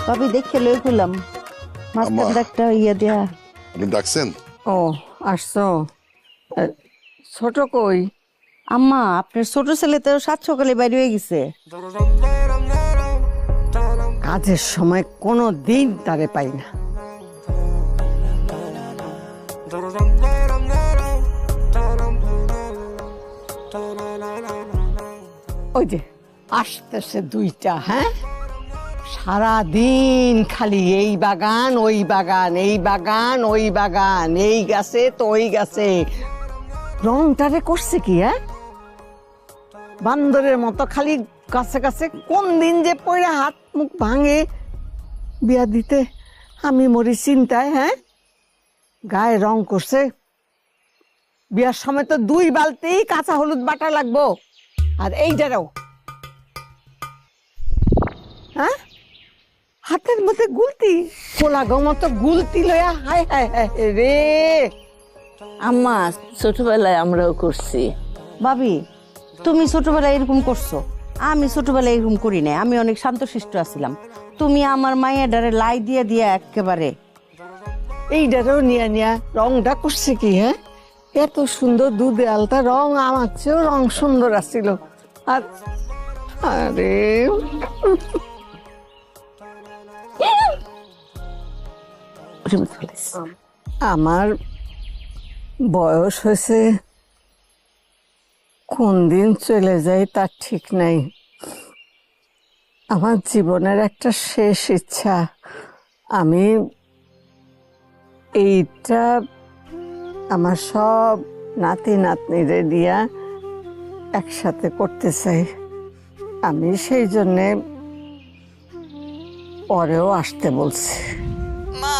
ভাবি দেখে লই কইলাম মাস্টার একটা ইয়া দিয়া। আপনি ডাকছেন? ও আসছো, ছোট কই? আম্মা আপনার ছোট ছেলে তো 7 সকালে বাইরে হয়ে গেছে। কাজের সময় কোনো দিন তারে পাই না। ওই যে আসতেছে দুইটা, হ্যাঁ সারাদিন খালি এই বাগান ওই বাগান, এই বাগান ওই বাগান, এই গাছে তো ওই গাছে। রংটারে করছে কি? হ্যাঁ বান্দরের মতো খালি কাছে কাছে। কোন দিন যে পড়ে হাত মুখ ভাঙে বিয়া দিতে আমি মরি চিন্তায়। হ্যাঁ গায়ে রং করছে, বিয়ার সময় তো 2 বালতি কাঁচা হলুদ বাটা লাগবো। আর এইটারও হ্যাঁ হাতের মধ্যে গুলতি, কোলা মতো গুলতি লয়া। হায় হায় হায় রে। আম্মা ছোটবেলায় আমরাও করছি। ভাবি তুমি ছোটবেলায় এরকম করছো, আমি ছোটবেলায় এরকম করি নাই। আমি অনেক শান্তশিষ্ট আছিলাম। তুমি আমার মায়ের ডারে লাই দিয়ে দিয়া একেবারে। এইটারও নিয়া নিয়া রংটা করছে কি? হ্যাঁ এত সুন্দর দুধে আলতা রং, আমার চেয়েও রং সুন্দর আসছিল। আর আরে আমার বয়স হয়েছে, কোন দিন চলে যায় তার ঠিক নাই। আমার জীবনের একটা শেষ ইচ্ছা, আমি এইটা আমার সব নাতি নাতনিরে দিয়া একসাথে করতে চাই। আমি সেই জন্যে পরেও আসতে বলছি। মা